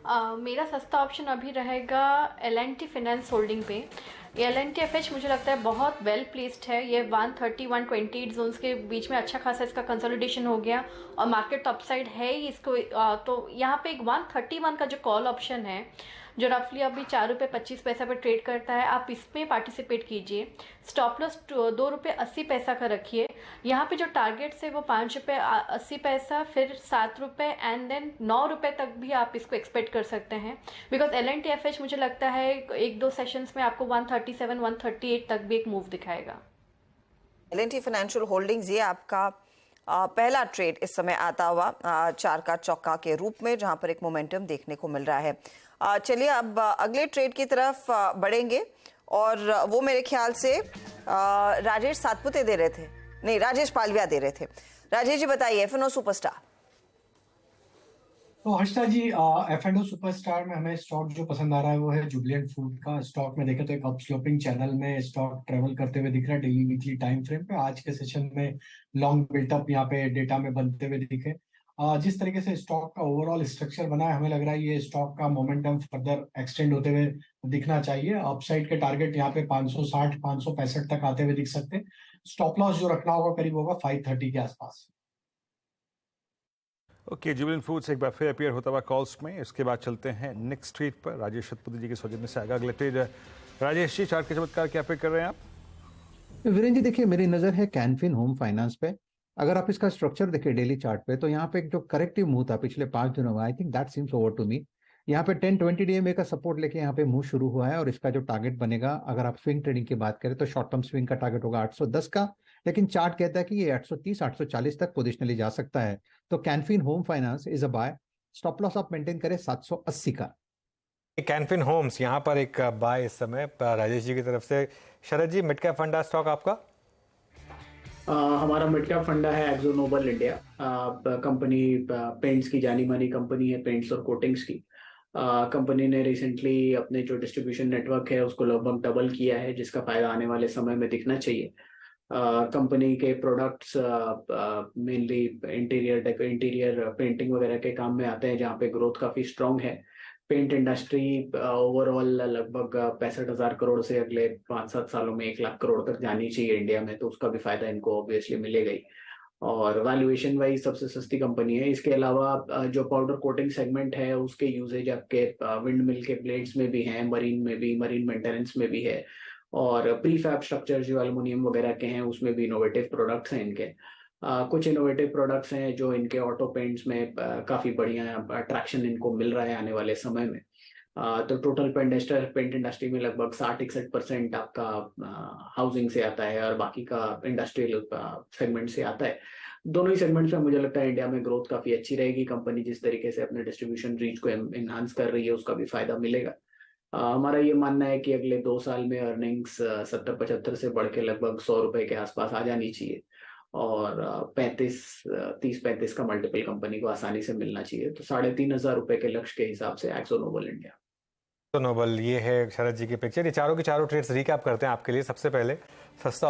मेरा सस्ता ऑप्शन अभी रहेगा L&T फाइनेंस होल्डिंग पे। L&T FH मुझे लगता है बहुत वेल प्लेस्ड है। ये 130 128 जोन्स के बीच में अच्छा खासा इसका कंसोलिडेशन हो गया और मार्केट अपसाइड है ही इसको। तो यहाँ पे एक 131 का जो कॉल ऑप्शन है जो रफली अभी ₹4.25 पर ट्रेड करता है, आप इसमें पार्टिसिपेट कीजिए। स्टॉप लॉस ₹2.80 का रखिए। यहाँ पे जो टारगेट्स है वो ₹5.80, फिर ₹7 एंड देन ₹9 तक भी आप इसको एक्सपेक्ट कर सकते हैं। बिकॉज L&T FH मुझे लगता है एक दो सेशंस में आपको 137 138 तक भी एक मूव दिखाएगा। L&T फाइनेंशियल होल्डिंग्स, ये आपका पहला ट्रेड इस समय आता हुआ 4 का चौका के रूप में, जहां पर एक मोमेंटम देखने को मिल रहा है। चलिए अब अगले ट्रेड की तरफ बढ़ेंगे और वो मेरे ख्याल से राजेश सातपुते दे रहे थे, नहीं राजेश पालविया दे रहे थे। राजेश जी बताइए, F&O सुपरस्टार। तो हर्षिता जी, F&O सुपरस्टार में हमें स्टॉक जो पसंद आ रहा है वो है जुबिलेंट फूड का। स्टॉक में देखें तो एक अपस्लोपिंग चैनल में स्टॉक ट्रेवल करते हुए दिख रहा है डेली वीकली टाइम फ्रेम पे। आज के सेशन में लॉन्ग बिल्टअप यहाँ पे डेटा में बनते हुए दिखे। जिस तरीके से स्टॉक का ओवरऑल स्ट्रक्चर बना है, हमें लग रहा है ये स्टॉक का मोमेंटम फर्दर एक्सटेंड होते हुए दिखना चाहिए। अपसाइड के टारगेट यहाँ पे 560 565 तक आते हुए दिख सकते हैं। स्टॉप लॉस जो रखना होगा करीब होगा 530 के आसपास। ओके, जुबिलेंट फूड्स एक बार फिर अपीयर होता हुआ कॉल्स में। इसके बाद चलते हैं नेक्स्ट ट्रेड पर। राजेश सतपति जी के सौजन्य से आगे अगले ट्रेड। राजेश जी, चार्ट के चमत्कार क्या पे कर रहे हैं आप? वीरेंद्र जी देखिए, मेरी नजर है कैनफिन होम फाइनेंस पे। अगर आप इसका स्ट्रक्चर देखें डेली चार्ट पे, तो यहाँ पे एक जो करेक्टिव मूव था पिछले 5 दिनों में, I think that seems over to me. यहाँ पे 10-20 DMA का सपोर्ट लेके यहाँ पे मूव शुरू हुआ है और इसका जो टारगेट बनेगा, अगर आप स्विंग ट्रेडिंग की बात करें तो शॉर्ट टर्म स्विंग का टारगेट होगा 810 का, लेकिन चार्ट कहता है कि ये 830 840 तक पोजिशनली जा सकता है। तो Canfin home finance is a buy. Stop loss आप मेंटेन करें 780 का। कैनफिन होम्स यहाँ पर एक बाय इस समय राजेश जी की तरफ से। Sharad ji, mid cap funda stock आपका? हमारा मिड कैप फंडा है Akzo Nobel India. Company paints की जानी मानी कंपनी है, पेंट्स और कोटिंग्स की। कंपनी ने रिसेंटली अपने जो डिस्ट्रीब्यूशन नेटवर्क है उसको लगभग डबल किया है, जिसका फायदा आने वाले समय में दिखना चाहिए। कंपनी के प्रोडक्ट्स मेनली इंटीरियर पेंटिंग वगैरह के काम में आते हैं, जहाँ पे ग्रोथ काफी स्ट्रांग है। पेंट इंडस्ट्री ओवरऑल लगभग 65,000 करोड़ से अगले 5-7 सालों में 1 लाख करोड़ तक जानी चाहिए इंडिया में, तो उसका भी फायदा इनको ऑब्वियसली मिलेगा ही। और वैल्यूएशन वाइज सबसे सस्ती कंपनी है। इसके अलावा जो पाउडर कोटिंग सेगमेंट है उसके यूजेज आपके विंड मिल के ब्लेड्स में भी है, मरीन में भी, मरीन मेंटेनेंस में भी है, और प्रीफैब स्ट्रक्चर जो एल्युमिनियम वगैरह के हैं उसमें भी इनोवेटिव प्रोडक्ट्स हैं इनके। कुछ इनोवेटिव प्रोडक्ट्स हैं जो इनके ऑटो पेंट्स में काफी बढ़िया अट्रैक्शन इनको मिल रहा है आने वाले समय में। तो टोटल पेंट इंडस्ट्री में लगभग 60-61% आपका हाउसिंग से आता है और बाकी का इंडस्ट्रियल सेगमेंट से आता है। दोनों ही सेगमेंट्स में मुझे लगता है इंडिया में ग्रोथ काफी अच्छी रहेगी। कंपनी जिस तरीके से अपने डिस्ट्रीब्यूशन रीच को एनहांस कर रही है उसका भी फायदा मिलेगा। हमारा ये मानना है कि अगले 2 साल में अर्निंग्स 70-75 से बढ़ के लगभग ₹100 के आसपास आ जानी चाहिए, और 30-35 का मल्टीपल कंपनी को आसानी से मिलना चाहिए। तो ₹3,500 के लक्ष्य के हिसाब से एक्सो नोबल इंडिया। तो नोबल, ये है शरद जी की पिक्चर। ये चारों के चारों ट्रेड्स रिकैप करते हैं आपके लिए। सबसे पहले सस्ता